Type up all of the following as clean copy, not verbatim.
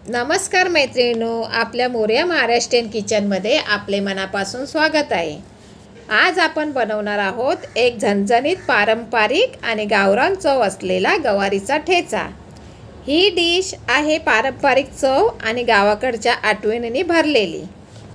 नमस्कार मैत्रिणींनो, आपल्या मोरया महाराष्ट्रीयन किचनमध्ये आपले मनापासून स्वागत आहे। आज आपण बनवणार आहोत एक झणझणीत पारंपरिक आणि गावरान चव असलेला गवारीचा ठेचा। ही डिश आहे पारंपरिक चव आणि गावाकडच्या आठवणींनी भरलेली।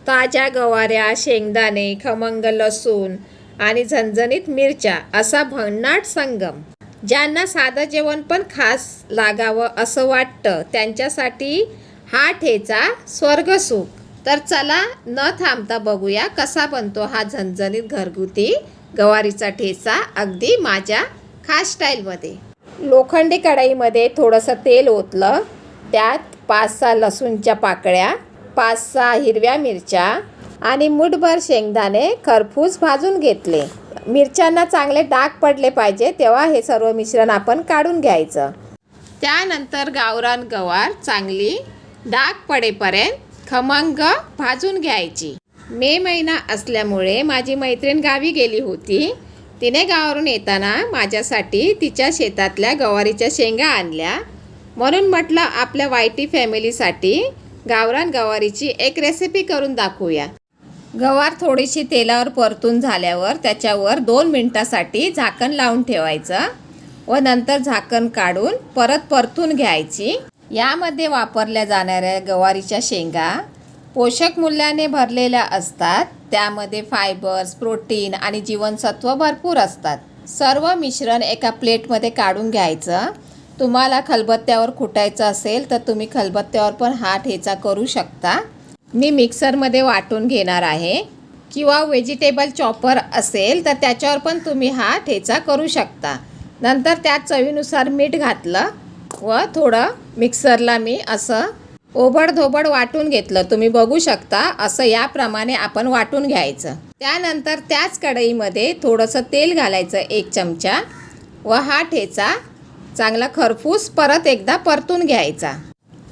ताज्या गवाऱ्या, शेंगदाणे, खमंग लसूण आणि झणझणीत मिरच्या असा भन्नाट संगम। ज्यांना साधं जेवण पण खास लागावं असं वाटतं त्यांच्यासाठी हा ठेचा स्वर्गसुख। तर चला न थांबता बघूया कसा बनतो हा झणझणीत घरगुती गवारीचा ठेचा, अगदी माझ्या खास स्टाईलमध्ये। लोखंडी कढईमध्ये थोडंसं तेल ओतलं, त्यात 5-6 लसूणच्या पाकळ्या, 5-6 हिरव्या मिरच्या आणि मुठभर शेंगदाणे खरपूस भाजून घेतले। मिरच्यांना चांगले डाग पडले पाहिजे तेव्हा हे सर्व मिश्रण आपण काढून घ्यायचं। त्यानंतर गावरान गवार चांगली डाग पडेपर्यंत खमंग भाजून घ्यायची। मे महिना असल्यामुळे माझी मैत्रीण गावी गेली होती। तिने गावावरून येताना माझ्यासाठी तिच्या शेतातल्या गवारीच्या शेंगा आणल्या, म्हणून म्हटलं आपल्या वायटी फॅमिलीसाठी गावरान गवारीची एक रेसिपी करून दाखवूया। गवार थोडीशी तेलावर परतून झाल्यावर त्याच्यावर 2 मिनिटासाठी झाकण लावून ठेवायचं व नंतर झाकण काढून परत परतून घ्यायची। यामध्ये वापरल्या जाणाऱ्या गवारीच्या शेंगा पोषक मूल्याने भरलेल्या असतात। त्यामध्ये फायबर्स, प्रोटीन आणि जीवनसत्व भरपूर असतात। सर्व मिश्रण एका प्लेटमध्ये काढून घ्यायचं। तुम्हाला खलबत्त्यावर कुटायचं असेल तर तुम्ही खलबत्त्यावर पण हा ठेचा करू शकता। मी मिक्सरमध्ये वाटून घेणार आहे किंवा व्हेजिटेबल चॉपर असेल तर त्याच्यावर पण तुम्ही हा ठेचा करू शकता। नंतर त्यात चवीनुसार मीठ घातलं व थोडं मिक्सरला मी असं ओबडधोबड वाटून घेतलं। तुम्ही बघू शकता असं याप्रमाणे आपण वाटून घ्यायचं। त्यानंतर त्याच कढईमध्ये थोडंसं तेल घालायचं 1 चमचा व हा ठेचा चांगला खरपूस परत एकदा परतून घ्यायचा।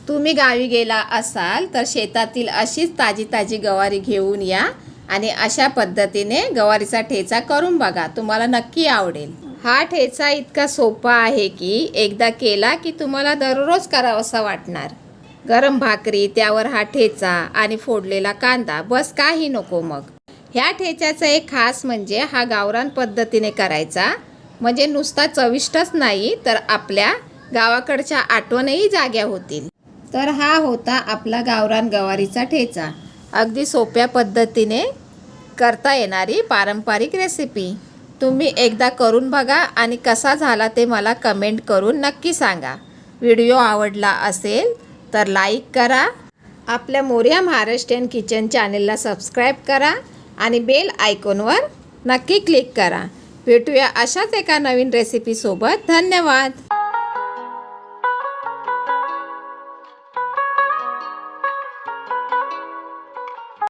तुम्ही गावी गेला असाल तर शेतातील अशीच ताजी गवारी घेऊन या आणि अशा पद्धतीने गवारीचा ठेचा करून बघा, तुम्हाला नक्की आवडेल। हा ठेचा इतका सोपा आहे की एकदा केला की तुम्हाला दररोज करावासा वाटणार। गरम भाकरी, त्यावर हा ठेचा आणि फोडलेला कांदा, बस काही नको मग। ह्या ठेच्याचा एक खास म्हणजे हा गावरान पद्धतीने करायचा, म्हणजे नुसता चविष्टच नाही तर आपल्या गावाकडच्या आठवणही जाग्या होतील। तर हा होता आपला गावरान गवारीचा ठेचा, अगदी सोप्या पद्धतीने करता येणारी पारंपरिक रेसिपी। तुम्ही एकदा करून बघा आणि कसा झाला ते मला कमेंट करून नक्की सांगा। व्हिडिओ आवडला असेल तर लाईक करा, आपल्या मोरया महाराष्ट्रीयन किचन चॅनलला सबस्क्राईब करा आणि बेल आयकॉनवर नक्की क्लिक करा। भेटूया अशाच एका नवीन रेसिपीसोबत। धन्यवाद।